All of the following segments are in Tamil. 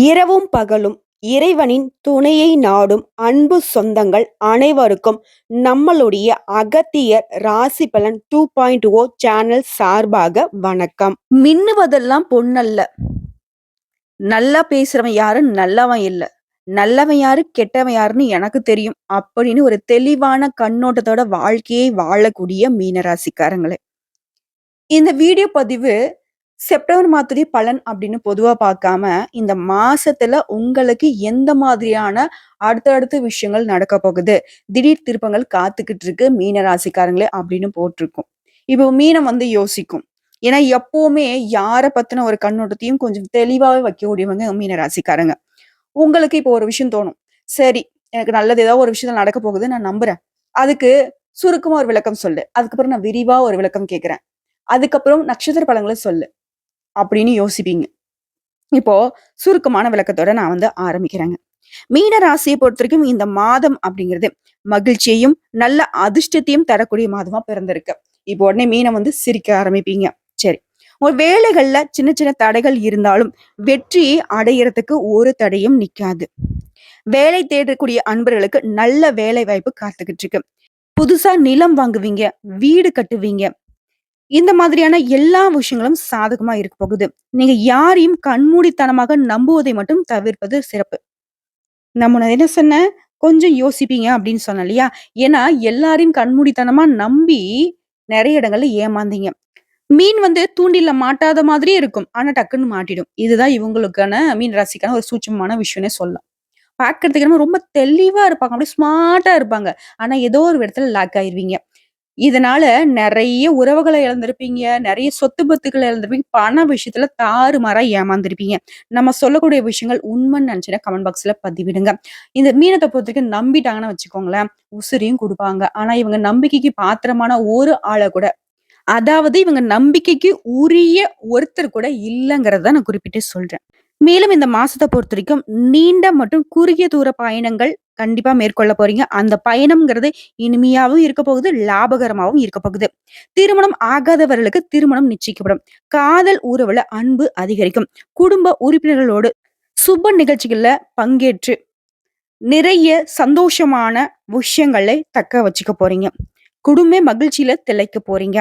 இரவும் பகலும் இறைவனின் துணையை நாடும் அன்பு சொந்தங்கள் அனைவருக்கும் நம்மளுடைய அகத்தியர் ராசி பலன் 2.0 சேனல் சார்பாக வணக்கம். மின்னுவதெல்லாம் பொன்னல்ல. நல்லா பேசுறவன் யாரு, நல்லவன் இல்ல. நல்லவன் யாரு, கெட்டவன் யாருன்னு எனக்கு தெரியும் அப்படின்னு ஒரு தெளிவான கண்ணோட்டத்தோட வாழ்க்கையை வாழக்கூடிய மீனராசிக்காரங்களே. இந்த வீடியோ பதிவு செப்டம்பர் மாதத்துடைய பலன் அப்படின்னு பொதுவா பார்க்காம, இந்த மாசத்துல உங்களுக்கு எந்த மாதிரியான அடுத்தடுத்த விஷயங்கள் நடக்க போகுது, திடீர் திருப்பங்கள் காத்துக்கிட்டு இருக்கு மீன ராசிக்காரங்களே அப்படின்னு போட்டிருக்கும். இப்போ மீனம் யோசிக்கும். ஏன்னா எப்பவுமே யார பத்தின ஒரு கண்ணோட்டத்தையும் கொஞ்சம் தெளிவாவே வைக்கக்கூடியவங்க மீன ராசிக்காரங்க. உங்களுக்கு இப்போ ஒரு விஷயம் தோணும். சரி, எனக்கு நல்லது ஏதாவது ஒரு விஷயம் நடக்க போகுது நான் நம்புறேன். அதுக்கு சுருக்கமா ஒரு விளக்கம் சொல்லு. அதுக்கப்புறம் நான் விரிவா ஒரு விளக்கம் கேட்கிறேன். அதுக்கப்புறம் நட்சத்திர பலன்களை சொல்லு. அப்படின்னு யோசிப்பீங்க. இப்போ சுருக்கமான விளக்கத்தோட நான் ஆரம்பிக்கிறேங்க. மீன ராசியை பொறுத்தவரைக்கும் இந்த மாதம் அப்படிங்கிறது மகிழ்ச்சியையும் நல்ல அதிர்ஷ்டத்தையும் தரக்கூடிய மாதமா பிறந்திருக்கு. இப்போ உடனே மீனம் சிரிக்க ஆரம்பிப்பீங்க. சரி, உங்க வேலைகள்ல சின்ன சின்ன தடைகள் இருந்தாலும் வெற்றி அடையறதுக்கு ஒரு தடையும் நிக்காது. வேலை தேடக்கூடிய அன்பர்களுக்கு நல்ல வேலை வாய்ப்பு காத்துக்கிட்டு இருக்கு. புதுசா நிலம் வாங்குவீங்க, வீடு கட்டுவீங்க. இந்த மாதிரியான எல்லா விஷயங்களும் சாதகமா இருக்க போகுது. நீங்க யாரையும் கண்மூடித்தனமாக நம்புவதை மட்டும் தவிர்ப்பது சிறப்பு. நான் என்ன சொன்னேன்? கொஞ்சம் யோசிப்பீங்க அப்படின்னு சொன்னேன் இல்லையா? ஏன்னா எல்லாரையும் கண்மூடித்தனமா நம்பி நெறைய இடங்கள்ல ஏமாந்தீங்க. மீன் தூண்டில்ல மாட்டாத மாதிரியே இருக்கும். ஆனா டக்குன்னு மாட்டிடும். இதுதான் இவங்களுக்கான மீன் ராசிக்கான ஒரு சூட்சமமான விஷயம்னே சொல்லலாம். பார்க்கறதுக்கு என்னமோ ரொம்ப தெளிவா இருப்பாங்க. அப்படியே ஸ்மார்ட்டா இருப்பாங்க. ஆனா ஏதோ ஒரு இடத்துல லாக் ஆயிருவீங்க. இதனால நெறைய உறவுகள இழந்திருப்பீங்க. நெறைய சொத்து பத்துக்கள இழந்திருப்பீங்க. பண விஷயத்துல தாறுமாறா ஏமாந்திருப்பீங்க. நம்ம சொல்லக்கூடிய விஷயங்கள் உண்மைன்னு நெனச்சுன்னா கமெண்ட் பாக்ஸ்ல பதிவிடுங்க. இந்த மீனத்த பொறுத்தவரைக்கும் நம்பிட்டாங்கன்னு வச்சுக்கோங்களேன், உசிரையும் குடுப்பாங்க. ஆனா இவங்க நம்பிக்கைக்கு பாத்திரமான ஒரு ஆள கூட அதாவது இவங்க நம்பிக்கைக்கு உரிய ஒருத்தர் கூட இல்லங்கிறத நான் குறிப்பிட்டு சொல்றேன். மேலும் இந்த மாசத்த பொறுத்தவரைக்கும் நீண்ட மற்றும் குறுகிய தூர பயணங்கள் கண்டிப்பா மேற்கொள்ள போறீங்க. அந்த பயணம்ங்கிறது இனிமையாவும் இருக்க போகுது, லாபகரமாவும் இருக்க போகுது. திருமணம் ஆகாதவர்களுக்கு திருமணம் நிச்சயிக்கப்படும். காதல் உறவுல அன்பு அதிகரிக்கும். குடும்ப உறுப்பினர்களோடு சுப நிகழ்ச்சிகள்ல பங்கேற்று நிறைய சந்தோஷமான விஷயங்களை தக்க வச்சுக்க போறீங்க. குடும்ப மகிழ்ச்சியில திளைக்க போறீங்க.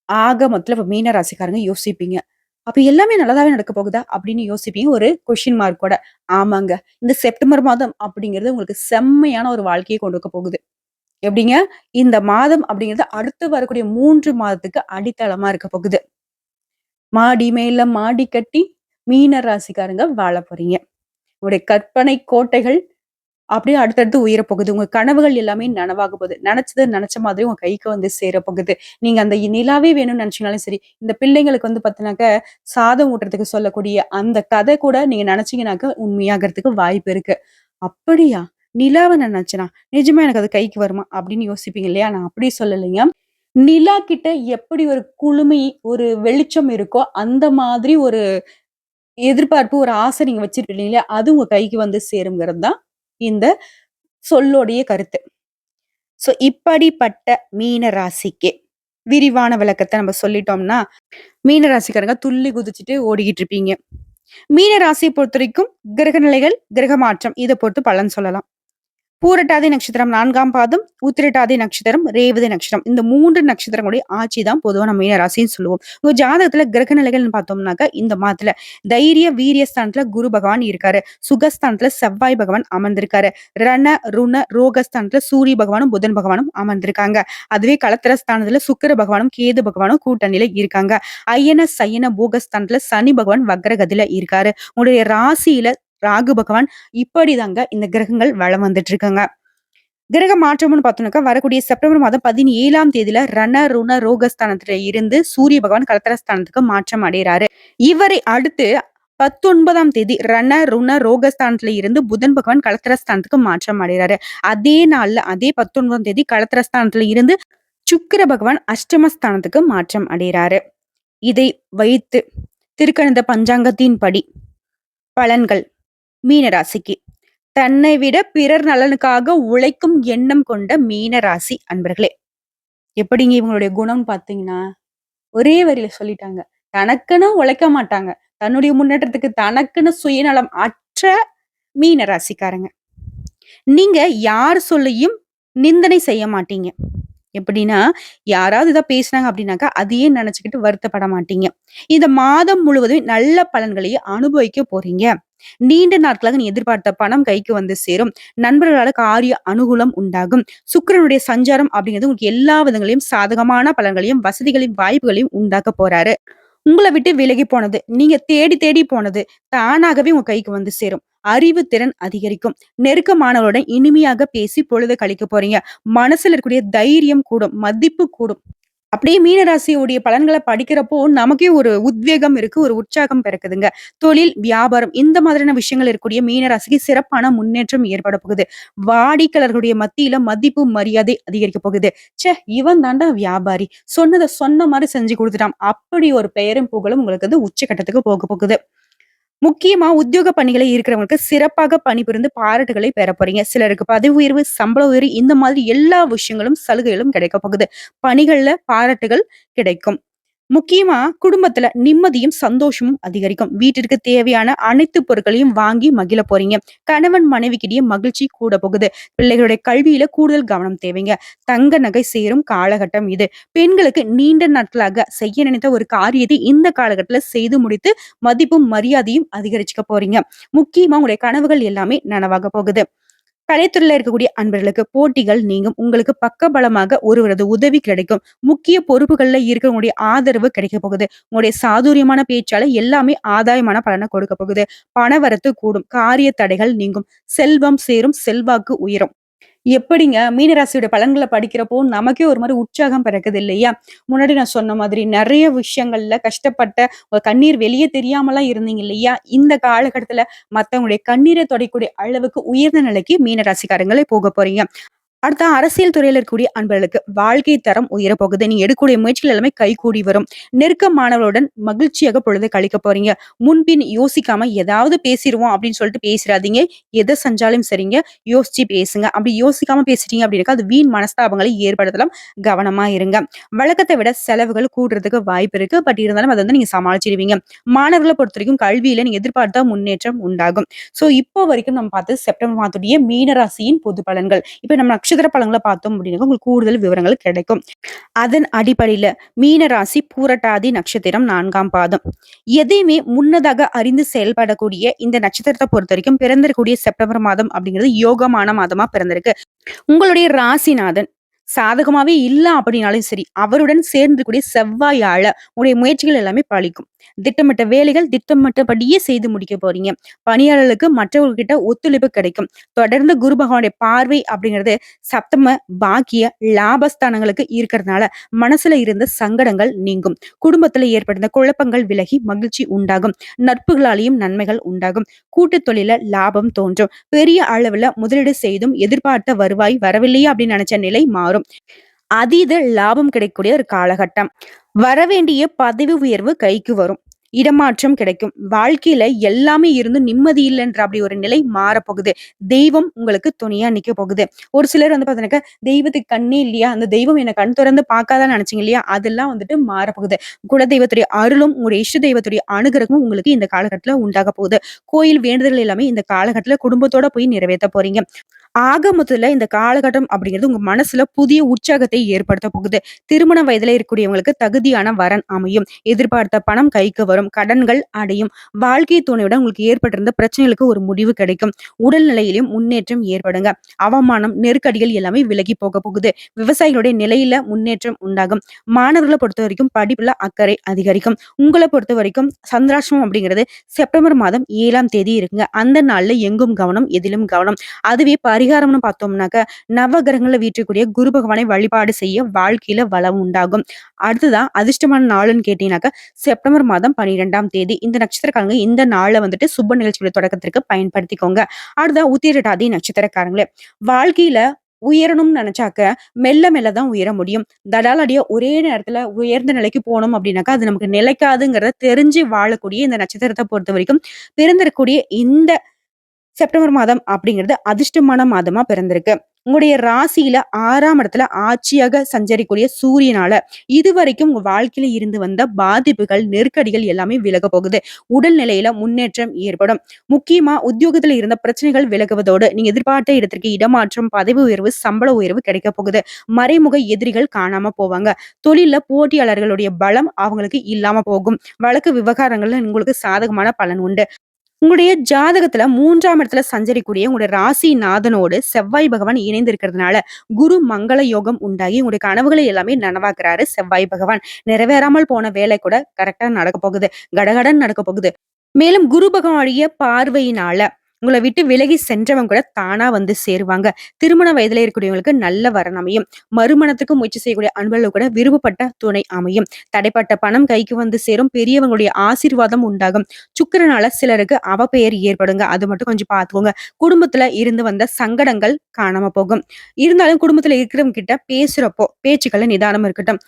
ஆக மொத்தத்துல இப்ப மீன ராசிக்காரங்க யோசிப்பீங்க. அப்ப எல்லாமே நல்லதாவே நடக்க போகுதா? அப்படின்னு யோசிப்பீங்க. ஒரு கொஸ்டின் மார்க்கோட. ஆமாங்க. இந்த செப்டம்பர் மாதம் அப்படிங்கிறது உங்களுக்கு செம்மையான ஒரு வாழ்க்கைய கொண்டு வைக்க போகுது. எப்படிங்க? இந்த மாதம் அப்படிங்கிறது அடுத்து வரக்கூடிய 3 மாதத்துக்கு அடித்தளமா இருக்க போகுது. மாடி மேல மாடி கட்டி மீன ராசிக்காரங்க வாழ போறீங்க. உங்களுடைய கற்பனை கோட்டைகள் அப்படியே அடுத்தடுத்து உயரப் போகுது. உங்க கனவுகள் எல்லாமே நனவாக போகுது. நெனச்சது நெனச்ச மாதிரி உங்க கைக்கு சேரப் போகுது. நீங்க அந்த நிலாவே வேணும்னு நெனச்சீங்கனாலும் சரி, இந்த பிள்ளைங்களுக்கு பாத்தீங்கன்னாக்க, சாதம் ஊட்டுறதுக்கு சொல்லக்கூடிய அந்த கதை கூட நீங்க நெனச்சீங்கன்னாக்க உண்மையாகறதுக்கு வாய்ப்பு இருக்கு. அப்படியா? நிலாவ நான் நெனச்சேனா? நிஜமா எனக்கு அது கைக்கு வருமா? அப்படின்னு யோசிப்பீங்க இல்லையா? நான் அப்படி சொல்லலைங்க. நிலா கிட்ட எப்படி ஒரு குளுமை, ஒரு வெளிச்சம் இருக்கோ, அந்த மாதிரி ஒரு எதிர்பார்ப்பு, ஒரு ஆசை நீங்க வச்சிருப்பீங்க இல்லையா? அது உங்க கைக்கு சேரும்ங்கிறது தான் இந்த சொல்லோடைய கருத்து. இப்படிப்பட்ட மீன ராசிக்கு விரிவான விளக்கத்த நம்ம சொல்லிட்டோம்னா, மீன ராசிக்காரங்க துள்ளி குதிச்சுட்டு ஓடிக்கிட்டு இருப்பீங்க. மீன ராசியை பொறுத்தவரைக்கும் கிரக நிலைகள், கிரக மாற்றம் இத பொறுத்து பலன் சொல்லலாம். பூரட்டாதி நட்சத்திரம் 4ஆம் பாதம், உத்திரட்டாதி நட்சத்திரம், ரேவதி நட்சத்திரம். இந்த 3 நட்சத்திரங்களுடைய ஆட்சி தான் பொதுவா நம்ம மீன ராசின்னு சொல்லுவோம். உங்க ஜாதகத்துல கிரக நிலைகள்னு பார்த்தோம்னாக்க, இந்த மாதத்துல தைரிய, வீரிய ஸ்தானத்துல குரு பகவான் இருக்காரு. சுகஸ்தானத்துல செவ்வாய் பகவான் அமர்ந்திருக்காரு. ரண, ருண, ரோகஸ்தானத்துல சூரிய பகவானும், புதன் பகவானும் அமர்ந்திருக்காங்க. அதுவே களத்திர ஸ்தானத்துல சுக்கிர பகவானும், கேது பகவானும் கூட்டணியில இருக்காங்க. அயன, சயன, போகஸ்தானத்துல சனி பகவான் வக்ரகதியில இருக்காரு. உங்களுடைய ராசியில ராகு பகவான் இப்படிதாங்க இந்த கிரகங்கள் வலம் வந்துட்டு இருக்காங்க. கிரக மாற்றம்னு பார்த்தோம்னாக்கா வரக்கூடிய செப்டம்பர் மாதம் 17ஆம் தேதியில ரண ருண ரோகஸ்தானத்துல இருந்து சூரிய பகவான் கலத்திரஸ்தானத்துக்கு மாற்றம் அடைகிறாரு. இவரை அடுத்து 19ஆம் தேதி ரண ருண ரோகஸ்தானத்துல இருந்து புதன் பகவான் கலத்திரஸ்தானத்துக்கு மாற்றம் அடைகிறாரு. அதே நாள்ல அதே 19ஆம் தேதி கலத்திரஸ்தானத்துல இருந்து சுக்கிர பகவான் அஷ்டமஸ்தானத்துக்கு மாற்றம் அடைகிறாரு. இதை வைத்து திருக்கணித பஞ்சாங்கத்தின் படி பலன்கள் மீன ராசிக்கு தன்னை விட பிறர் நலனுக்காக உழைக்கும் எண்ணம் கொண்ட மீன ராசி அன்பர்களே. எப்படிங்க இவங்களுடைய குணம் பாத்தீங்கன்னா ஒரே வரியில சொல்லிட்டாங்க. தனக்குன்னு உழைக்க மாட்டாங்க. தன்னுடைய முன்னேற்றத்துக்கு தனக்குன்னு சுயநலம் அற்ற மீன ராசிக்காரங்க. நீங்க யார் சொல்லியும் நிந்தனை செய்ய மாட்டீங்க. எப்படின்னா, யாராவது ஏதா பேசினாங்க அப்படின்னாக்கா, அதையே நினைச்சுக்கிட்டு வருத்தப்பட மாட்டீங்க. இந்த மாதம் முழுவதும் நல்ல பலன்களையே அனுபவிக்க போறீங்க. நீண்ட நாட்களாக நீ எதிர்பார்த்த பணம் கைக்கு வந்து சேரும். நண்பர்களால காரிய அனுகூலம் உண்டாகும். சுக்கிரனுடைய சஞ்சாரம் அப்படிங்கிறது உங்களுக்கு எல்லா விதங்களையும் சாதகமான பலன்களையும், வசதிகளையும், வாய்ப்புகளையும் உண்டாக்க போறாரு. உங்கள விட்டு விலகி போனது, நீங்க தேடி தேடி போனது, தானாகவே உங்க கைக்கு வந்து சேரும். அறிவு திறன் அதிகரிக்கும். நெருக்கமானவருடன் இனிமையாக பேசி பொழுத கழிக்க போறீங்க. மனசுல இருக்கக்கூடிய தைரியம் கூடும், மதிப்பு கூடும். அப்படியே மீனராசியுடைய பலன்கள படிக்கிறப்போ, நமக்கே ஒரு உத்வேகம் இருக்கு, ஒரு உற்சாகம் பிறக்குதுங்க. தொழில், வியாபாரம் இந்த மாதிரியான விஷயங்கள் இருக்கக்கூடிய மீனராசிக்கு சிறப்பான முன்னேற்றம் ஏற்பட போகுது. வாடிக்கையாளர்களுடைய மத்தியில மதிப்பு, மரியாதை அதிகரிக்க போகுது. இவன் தான்டா வியாபாரி. சொன்னத சொன்ன மாரி செஞ்சு குடுத்துட்டான். அப்படி ஒரு பெயரும் புகழும் உங்களுக்கு வந்து உச்சகட்டத்துக்கு போக போகுது. முக்கியமா உத்தியோக பணிகளை இருக்கிறவங்களுக்கு சிறப்பாக பணிபுரிந்து பாராட்டுகளை பெற போறீங்க. சிலருக்கு பதவி உயர்வு, சம்பள உயர்வு இந்த மாதிரி எல்லா விஷயங்களும், சலுகைகளும் கிடைக்க போகுது. பணிகள்ல பாராட்டுகள் கிடைக்கும். முக்கியமா குடும்பத்துல நிம்மதியும் சந்தோஷமும் அதிகரிக்கும். வீட்டிற்கு தேவையான அனைத்து பொருட்களையும் வாங்கி மகிழ போறீங்க. கணவன் மனைவிக்கிடையே மகிழ்ச்சி கூட போகுது. பிள்ளைகளுடைய கல்வியில கூடுதல் கவனம் தேவைங்க. தங்க நகை சேரும் காலகட்டம் இது. பெண்களுக்கு நீண்ட நாட்களாக செய்ய நினைத்த ஒரு காரியத்தை இந்த காலகட்டத்துல செய்து முடித்து மதிப்பும் மரியாதையும் அதிகரிச்சுக்க போறீங்க. முக்கியமா உங்களுடைய கனவுகள் எல்லாமே நனவாக போகுது. கலைத்துறையில இருக்கக்கூடிய அன்பர்களுக்கு போட்டிகள் நீங்கும். உங்களுக்கு பக்கபலமாக ஒருவரது உதவி கிடைக்கும். முக்கிய பொறுப்புகள்ல இருக்கிறவங்களுடைய ஆதரவு கிடைக்க போகுது. உங்களுடைய சாதுரியமான பேச்சால எல்லாமே ஆதாயமான பலனை கொடுக்க போகுது. பணவரத்து கூடும். காரிய தடைகள் நீங்கும். செல்வம் சேரும். செல்வாக்கு உயரும். எப்படிங்க மீனராசியோட பலன்கள படிக்கிறப்போ நமக்கே ஒரு மாரி உற்சாகம் பிறக்குது இல்லையா? முன்னாடி நான் சொன்ன மாதிரி நெறைய விஷயங்கள்ல கஷ்டப்பட்ட உங்க கண்ணீர் வெளிய தெரியாமலாம் இருந்தீங்க இல்லையா? இந்த காலகட்டத்துல மத்தவங்களுடைய கண்ணீர துடைக்கக்கூடிய அளவுக்கு உயர்ந்த நிலைக்கு மீனராசிக்காரங்களே போக போறீங்க. அடுத்த அரசியல் துறையில இருக்கக்கூடிய அன்பர்களுக்கு வாழ்க்கை தரம் உயரப் போகுது. நீங்க எடுக்கக்கூடிய முயற்சிகள் எல்லாமே கைகூடி வரும். நெருக்கமானவர்களுடன் மகிழ்ச்சியாக பொழுதை கழிக்க போறீங்க. முன்பின் யோசிக்காம ஏதாவது பேசிருவோம் அப்படின்னு சொல்லிட்டு பேசிறாதீங்க. எத செஞ்சாலும் சரிங்க. யோசிச்சு பேசுங்க. அப்படி யோசிக்காம பேசிட்டீங்க அப்படின்னாக்கா அது வீண் மனஸ்தாபங்களை ஏற்படுத்தலாம். கவனமா இருங்க. வழக்கத்தை விட செலவுகள் கூடுறதுக்கு வாய்ப்பு இருக்கு. பட் இருந்தாலும் அதை வந்து நீங்க சமாளிச்சிடுவீங்க. மாணவர்களை பொறுத்தவரைக்கும் கல்வியில நீங்க எதிர்பார்த்த முன்னேற்றம் உண்டாகும். சோ இப்போ வரைக்கும் நம்ம பார்த்து செப்டம்பர் மாதத்துடைய மீனராசியின் பொது பலன்கள். இப்ப நம்ம நட்சத்திர பலன்களை பார்த்தோம் அப்படின்னா உங்களுக்கு கூடுதல் விவரங்கள் கிடைக்கும். அதன் அடிப்படையில மீன ராசி பூரட்டாதி நட்சத்திரம் 4ஆம் பாதம். எதையுமே முன்னதாக அறிந்து செயல்படக்கூடிய இந்த நட்சத்திரத்தை பொறுத்த வரைக்கும் பிறந்திருக்கக்கூடிய செப்டம்பர் மாதம் அப்படிங்கிறது யோகமான மாதமா பிறந்திருக்கு. உங்களுடைய ராசிநாதன் சாதகமாவே இல்ல அப்படின்னாலும் சரி, அவருடன் சேர்ந்திருக்கக்கூடிய செவ்வாயால உங்களுடைய முயற்சிகள் எல்லாமே பலிக்கும். திட்டமிட்ட வேலைகள் திட்டமிட்டபடியே செய்து முடிக்க போறீங்க. பணியாளர்களுக்கு மற்றவர்கிட்ட ஒத்துழைப்பு கிடைக்கும். தொடர்ந்து குரு பகவானுடைய பார்வை அப்படிங்கிறது சப்தம, பாக்கிய, லாபஸ்தானங்களுக்கு இருக்கிறதுனால மனசுல இருந்த சங்கடங்கள் நீங்கும். குடும்பத்துல ஏற்படுத்த குழப்பங்கள் விலகி மகிழ்ச்சி உண்டாகும். நட்புகளாலேயும் நன்மைகள் உண்டாகும். கூட்டு தொழில லாபம் தோன்றும். பெரிய அளவுல முதலீடு செய்தும் எதிர்பார்த்த வருவாய் வரவில்லையே அப்படின்னு நினைச்ச நிலை மாறும். அதீத லாபம் கிடைக்கக்கூடிய ஒரு காலகட்டம். வரவேண்டிய பதவி உயர்வு கைக்கு வரும். இடமாற்றம் கிடைக்கும். வாழ்க்கையில எல்லாமே இருந்து நிம்மதி இல்லைன்ற அப்படி ஒரு நிலை மாறப்போகுது. தெய்வம் உங்களுக்கு துணையா நிக்க போகுது. ஒரு சிலர் வந்து பாத்தீங்கன்னாக்கா, தெய்வத்துக்கு கண்ணே இல்லையா? அந்த தெய்வம் என்ன கண் திறந்து பார்க்காதான்னு நினைச்சீங்க இல்லையா? அதெல்லாம் வந்துட்டு மாறப்போகுது. குலதெய்வத்துடைய அருளும், உங்களுடைய இஷ்ட தெய்வத்துடைய அனுகிரகமும் உங்களுக்கு இந்த காலகட்டத்துல உண்டாக போகுது. கோயில் வேண்டுதல் எல்லாமே இந்த காலகட்டத்துல குடும்பத்தோட போய் நிறைவேற்ற போறீங்க. ஆக மொத்தத்துல இந்த காலகட்டம் அப்படிங்கிறது உங்க மனசுல புதிய உற்சாகத்தை ஏற்படுத்த போகுது. திருமண வயதுல இருக்கக்கூடியவங்களுக்கு தகுதியான வரன் அமையும். எதிர்பார்த்த பணம் கைக்கு வரும். கடன்கள் அடையும். வாழ்க்கை துணையுடன் உங்களுக்கு ஏற்பட்டிருந்த பிரச்சனைகளுக்கு ஒரு முடிவு கிடைக்கும். உடல்நிலையிலும் முன்னேற்றம் ஏற்படுங்க. அவமானம், நெருக்கடிகள் எல்லாமே விலகி போக போகுது. விவசாயிகளுடைய நிலையில முன்னேற்றம் உண்டாகும். மாணவர்களை பொறுத்த வரைக்கும் படிப்புல அக்கறை அதிகரிக்கும். உங்களை பொறுத்த வரைக்கும் சந்திராஷ்டமம் அப்படிங்கிறது செப்டம்பர் மாதம் 7ஆம் தேதி இருக்குங்க. அந்த நாள்ல எங்கும் கவனம், எதிலும் கவனம். அதுவே பரிகாரம்னு பார்த்தோம்னாக்க நவகிரகங்கள்ல வீற்றக்கூடிய குரு பகவானை வழிபாடு செய்ய வாழ்க்கையில வளம் உண்டாகும். அடுத்ததான் அதிர்ஷ்டமான நாளுன்னு கேட்டீங்கன்னாக்க செப்டம்பர் மாதம் 12ஆம் தேதி. இந்த நட்சத்திரக்காரங்க இந்த நாளை வந்துட்டு சுப நிகழ்ச்சியுடைய தொடக்கத்திற்கு பயன்படுத்திக்கோங்க. அடுத்தா உத்திரட்டாதி நட்சத்திரக்காரங்களே, வாழ்க்கையில உயரணும்னு நினைச்சாக்க மெல்ல மெல்ல தான் உயர முடியும். தடாலடியா ஒரே நேரத்துல உயர்ந்த நிலைக்கு போனோம் அப்படின்னாக்கா அது நமக்கு நிலைக்காதுங்கிறத தெரிஞ்சு வாழக்கூடிய இந்த நட்சத்திரத்தை பொறுத்த வரைக்கும் பிறந்திருக்கக்கூடிய இந்த செப்டம்பர் மாதம் அப்படிங்கிறது அதிர்ஷ்டமான மாதமா பிறந்திருக்கு. உங்களுடைய ராசியில 6ஆம் இடத்துல ஆட்சியாக சஞ்சரிக்கூடிய சூரியனால இதுவரைக்கும் உங்க வாழ்க்கையில இருந்து வந்த பாதிப்புகள், நெருக்கடிகள் எல்லாமே விலக போகுது. உடல் நிலையில முன்னேற்றம் ஏற்படும். முக்கியமா உத்தியோகத்துல இருந்த பிரச்சனைகள் விலகுவதோடு, நீங்க எதிர்பார்த்த இடத்திற்கு இடமாற்றம், பதவி உயர்வு, சம்பள உயர்வு கிடைக்க போகுது. மறைமுக எதிரிகள் காணாம போவாங்க. தொழில்ல போட்டியாளர்களுடைய பலம் அவங்களுக்கு இல்லாம போகும். வழக்கு விவகாரங்கள்ல உங்களுக்கு சாதகமான பலன் உண்டு. உங்களுடைய ஜாதகத்துல 3ஆம் இடத்துல சஞ்சரிக்கூடிய உங்களுடைய ராசிநாதனோடு செவ்வாய் பகவான் இணைந்து இருக்கிறதுனால குரு மங்கள யோகம் உண்டாகி உங்களுடைய கனவுகளை எல்லாமே நனவாக்குறாரு செவ்வாய் பகவான். நிறைவேறாமல் போன வேலை கூட கரெக்டா நடக்க போகுது. கடகடன் நடக்க போகுது. மேலும் குரு பகவானுடைய பார்வையினால உங்களை விட்டு விலகி சென்றவங்க கூட தானா வந்து சேருவாங்க. திருமண வயதுல இருக்கக்கூடியவங்களுக்கு நல்ல வரன் அமையும். மறுமணத்துக்கு முயற்சி செய்யக்கூடிய அன்பர்களுக்கு கூட விருப்பப்பட்ட துணை அமையும். தடைப்பட்ட பணம் கைக்கு வந்து சேரும். பெரியவங்களுடைய ஆசீர்வாதம் உண்டாகும். சுக்கிரனால சிலருக்கு அவப்பெயர் ஏற்படுங்க. அது மட்டும் கொஞ்சம் பார்த்துக்கோங்க. குடும்பத்துல இருந்து வந்த சங்கடங்கள் காணாம போகும். இருந்தாலும் குடும்பத்துல இருக்கிறவங்க கிட்ட பேசுறப்போ பேச்சுக்கள் நிதானம் இருக்கட்டும்.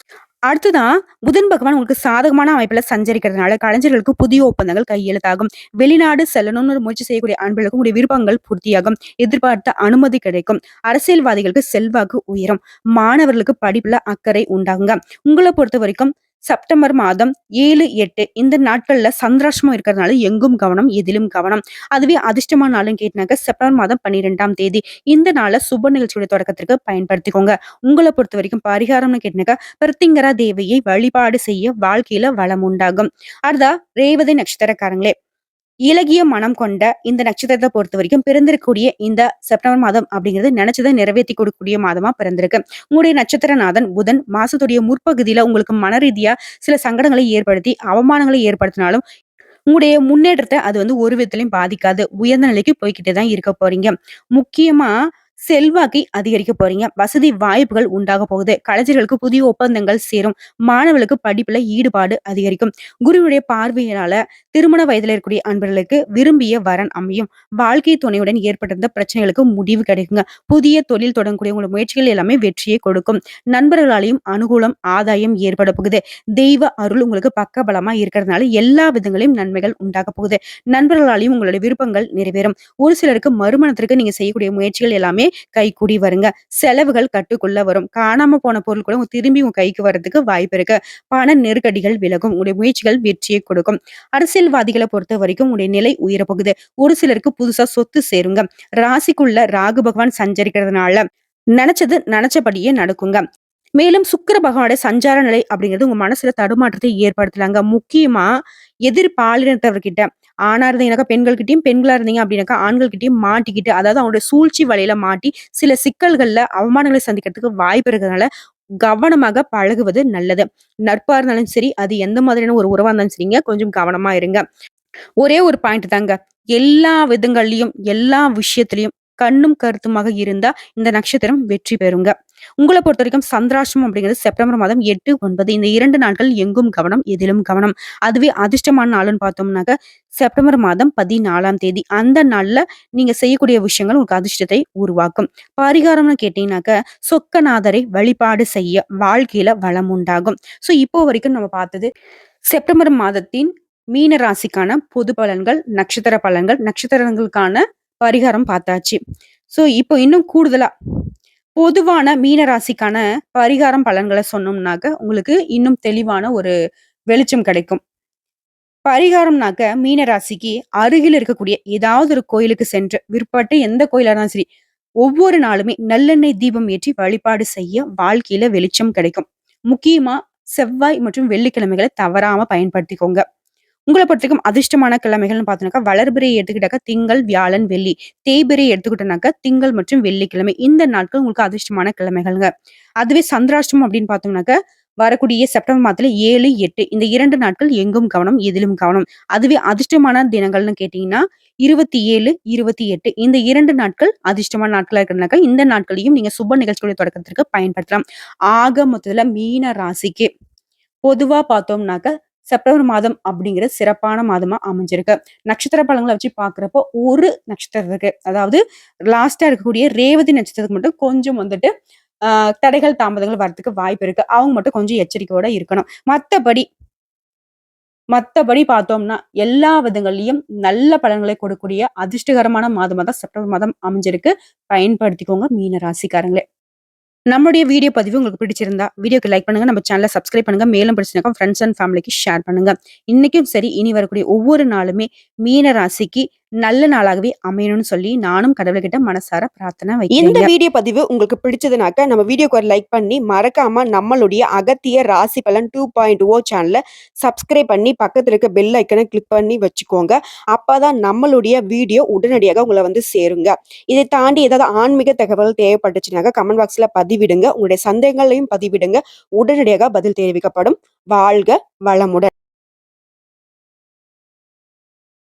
அடுத்ததான் புதன் பகவான் உங்களுக்கு சாதகமான அமைப்புல சஞ்சரிக்கிறதுனால கலைஞர்களுக்கு புதிய ஒப்பந்தங்கள் கையெழுத்தாகும். வெளிநாடு செல்லணும்னு ஒரு முயற்சி செய்யக்கூடிய அன்பர்களுக்கு உங்களுடைய விருப்பங்கள் பூர்த்தியாகும். எதிர்பார்த்த அனுமதி கிடைக்கும். அரசியல்வாதிகளுக்கு செல்வாக்கு உயரும். மாணவர்களுக்கு படிப்புல அக்கறை உண்டாகுங்க. உங்களை பொறுத்த வரைக்கும் செப்டம்பர் மாதம் 7, 8 இந்த நாட்கள்ல சந்திராஷ்டமம் இருக்கிறதுனால எங்கும் கவனம், எதிலும் கவனம். அதுவே அதிர்ஷ்டமான நாளுன்னு கேட்டினாக்க செப்டம்பர் மாதம் 12ஆம் தேதி. இந்த நாள சுப நிகழ்ச்சியோட தொடக்கத்திற்கு பயன்படுத்திக்கோங்க. உங்களை பொறுத்த வரைக்கும் பரிகாரம்னு கேட்டினாக்கா பிரத்திங்கரா தேவியை வழிபாடு செய்ய வாழ்க்கையில வளம் உண்டாகும். அடுத்தா ரேவதி நட்சத்திரக்காரங்களே, இளகிய மனம் கொண்ட இந்த நட்சத்திரத்தை பொறுத்த வரைக்கும் பிறந்திருக்கக்கூடிய இந்த செப்டம்பர் மாதம் அப்படிங்கிறது நினைச்சதை நிறைவேற்றி கொடுக்கக்கூடிய மாதமா பிறந்திருக்கு. உங்களுடைய நட்சத்திரநாதன் புதன் மாசத்துடைய முற்பகுதியில உங்களுக்கு மன ரீதியா சில சங்கடங்களை ஏற்படுத்தி அவமானங்களை ஏற்படுத்தினாலும் உங்களுடைய முன்னேற்றத்தை அது வந்து ஒரு விதத்திலயும் பாதிக்காது. உயர்ந்த நிலைக்கு போய்க்கிட்டே தான் இருக்க போறீங்க. முக்கியமா செல்வாக்கை அதிகரிக்க போறீங்க. வசதி வாய்ப்புகள் உண்டாக போகுது. கலைஞர்களுக்கு புதிய ஒப்பந்தங்கள் சேரும். மாணவர்களுக்கு படிப்புல ஈடுபாடு அதிகரிக்கும். குருவுடைய பார்வையினால திருமண வயதுல இருக்கக்கூடிய அன்பர்களுக்கு விரும்பிய வரன் அமையும். வாழ்க்கை துணையுடன் ஏற்பட்டிருந்த பிரச்சனைகளுக்கு முடிவு கிடைக்குங்க. புதிய தொழில் தொடங்கக்கூடிய உங்களோட முயற்சிகள் எல்லாமே வெற்றியை கொடுக்கும். நண்பர்களாலையும் அனுகூலம், ஆதாயம் ஏற்பட போகுது. தெய்வ அருள் உங்களுக்கு பக்கபலமா இருக்கிறதுனால எல்லா விதங்களையும் நன்மைகள் உண்டாக போகுது. நண்பர்களாலையும் உங்களுடைய விருப்பங்கள் நிறைவேறும். ஒரு சிலருக்கு மறுமணத்திற்கு நீங்க செய்யக்கூடிய முயற்சிகள் எல்லாமே கைகூடி வருங்க. செலவுகள் கட்டுக்குள்ள வரும். காணாம போன பொருள் கூட திரும்பி உங்க கைக்கு வர்றதுக்கு வாய்ப்பு இருக்கு. பண நெருக்கடிகள் விலகும். உங்களுடைய முயற்சிகள் வெற்றியை கொடுக்கும். அரசியல்வாதிகளை பொறுத்த வரைக்கும் உங்களுடைய நிலை உயரப்போகுது. ஒரு சிலருக்கு புதுசா சொத்து சேருங்க. ராசிக்குள்ள ராகு பகவான் சஞ்சரிக்கிறதுனால நினைச்சது நினைச்சபடியே நடக்குங்க. மேலும் சுக்கிர பகவானுடைய சஞ்சார நிலை அப்படிங்கிறது உங்க மனசுல தடுமாற்றத்தை ஏற்படுத்தலாங்க. முக்கியமா எதிர் பாலினத்தவர்கிட்ட ஆணா இருந்தீங்கன்னாக்கா பெண்கள் கிட்டயும், பெண்களா இருந்தீங்க அப்படின்னாக்கா ஆண்கள் கிட்டயும் மாட்டிக்கிட்டு, அதாவது அவங்களுடைய சூழ்ச்சி வலையில மாட்டி சில சிக்கல்கள்ல அவமானங்களை சந்திக்கிறதுக்கு வாய்ப்பு இருக்கிறதுனால கவனமாக பழகுவது நல்லது. நட்பா இருந்தாலும் சரி, அது எந்த மாதிரியான ஒரு உறவா இருந்தாலும் சரிங்க, கொஞ்சம் கவனமா இருங்க. ஒரே ஒரு பாயிண்ட் தாங்க. எல்லா விதங்கள்லயும், எல்லா விஷயத்திலயும் கண்ணும் கருத்துமாக இருந்தா இந்த நட்சத்திரம் வெற்றி பெறுங்க. உங்கள பொறுத்தவரைக்கும் சந்திராஷ்டமம் அப்படிங்கிறது செப்டம்பர் மாதம் 8, 9 இந்த 2 நாட்கள் எங்கும் கவனம், எதிலும் கவனம். அதுவே அதிர்ஷ்டமான நாளுன்னு பார்த்தோம்னாக்க செப்டம்பர் மாதம் 14ஆம் தேதி. அந்த நாள்ல நீங்க செய்யக்கூடிய விஷயங்கள் உங்களுக்கு அதிர்ஷ்டத்தை உருவாக்கும். பரிகாரம்னு கேட்டீங்கன்னாக்க சொக்கநாதரை வழிபாடு செய்ய வாழ்க்கையில வளம் உண்டாகும். இப்போ வரைக்கும் நம்ம பார்த்தது செப்டம்பர் மாதத்தின் மீன ராசிக்கான பொது பலன்கள், நட்சத்திர பலன்கள், நட்சத்திரங்களுக்கான பரிகாரம் பார்த்தாச்சு. இப்போ இன்னும் கூடுதலா பொதுவான மீன ராசிக்கான பரிகாரம் பலன்கள சொன்னோம்னாக்க, உங்களுக்கு இன்னும் தெளிவான ஒரு வெளிச்சம் கிடைக்கும். பரிகாரம்னாக்க மீன ராசிக்கு அருகில் இருக்கக்கூடிய ஏதாவது ஒரு கோயிலுக்கு சென்று விற்பட்டு எந்த கோயிலா இருந்தாலும் சரி, ஒவ்வொரு நாளுமே நல்லெண்ணெய் தீபம் ஏற்றி வழிபாடு செய்ய வாழ்க்கையில வெளிச்சம் கிடைக்கும். முக்கியமா செவ்வாய் மற்றும் வெள்ளிக்கிழமைகளை தவறாம பயன்படுத்திக்கோங்க. உங்கள பொறுத்தவரைக்கும் அதிர்ஷ்டமான கிழமைகள்னு பார்த்தோம்னாக்கா, வளர்பிறையை எடுத்துக்கிட்டாக்கா திங்கள், வியாழன், வெள்ளி. தேய்பிறையை எடுத்துக்கிட்டோம்னாக்கா திங்கள் மற்றும் வெள்ளிக்கிழமை. இந்த நாட்கள் உங்களுக்கு அதிர்ஷ்டமான கிழமைகள்ங்க. அதுவே சந்திராஷ்டமம் அப்படின்னு பார்த்தோம்னாக்கா, வரக்கூடிய செப்டம்பர் மாதத்துல 7, 8 இந்த 2 நாட்கள் எங்கும் கவனம், எதிலும் கவனம். அதுவே அதிர்ஷ்டமான தினங்கள்னு கேட்டீங்கன்னா, 27, 28 இந்த 2 நாட்கள் அதிர்ஷ்டமான நாட்களா இருக்கிறதுனால, இந்த நாட்களையும் நீங்க சுப நிகழ்ச்சிகளுடைய தொடக்கத்திற்கு பயன்படுத்தலாம். ஆக மொத்தத்துல மீன ராசிக்கு பொதுவா பார்த்தோம்னாக்க, செப்டம்பர் மாதம் அப்படிங்கிறது சிறப்பான மாதமா அமைஞ்சிருக்கு. நட்சத்திர பலன்கள வச்சு பார்க்கிறப்போ, ஒரு நட்சத்திரத்துக்கு அதாவது லாஸ்ட்டா இருக்கக்கூடிய ரேவதி நட்சத்திரத்துக்கு மட்டும் கொஞ்சம் வந்துட்டு அ தடைகள், தாமதங்கள் வரதுக்கு வாய்ப்பு இருக்கு. அவங்க மட்டும் கொஞ்சம் எச்சரிக்கையோட இருக்கணும். மத்தபடி மத்தபடி பார்த்தோம்னா, எல்லா விதங்கள்லயும் நல்ல பலன்களை கொடுக்கக்கூடிய அதிர்ஷ்டகரமான மாதமா தான் செப்டம்பர் மாதம் அமைஞ்சிருக்கு. பயன்படுத்திக்கோங்க மீன ராசிக்காரங்களே. நம்முடைய வீடியோ பதிவு உங்களுக்கு பிடிச்சிருந்தா, வீடியோக்கு லைக் பண்ணுங்க. நம்ம சேனல சப்ஸ்கிரைப் பண்ணுங்க. மேலும் பிடிச்சிருந்தா ஃபிரெண்ட்ஸ் அண்ட் ஃபேமிலிக்கு ஷேர் பண்ணுங்க. இன்னைக்கும் சரி, இனி வரக்கூடிய ஒவ்வொரு நாளுமே மீன ராசிக்கு நல்ல நாளாகவே அமையணும்னு சொல்லி நானும் கடவுள்கிட்ட மனசார பிரார்த்தனை இந்த வைக்கிறேங்க. வீடியோ பதிவு உங்களுக்கு பிடிச்சதுனாக்க நம்ம வீடியோக்கு ஒரு லைக் பண்ணி மறக்காம நம்மளுடைய அகத்திய ராசி பலன் 2.0 சேனலை சப்ஸ்கிரைப் பண்ணி பக்கத்துல இருக்க பெல் ஐக்கனை கிளிக் பண்ணி வச்சுக்கோங்க. அப்பதான் நம்மளுடைய வீடியோ உடனடியாக உங்களை வந்து சேருங்க. இதை தாண்டி ஏதாவது ஆன்மீக தகவல் தேவைப்பட்டுச்சுனாக்க கமெண்ட் பாக்ஸ்ல பதிவிடுங்க. உங்களுடைய சந்தேகங்களையும் பதிவிடுங்க. உடனடியாக பதில் தெரிவிக்கப்படும். வாழ்க வளமுடன்.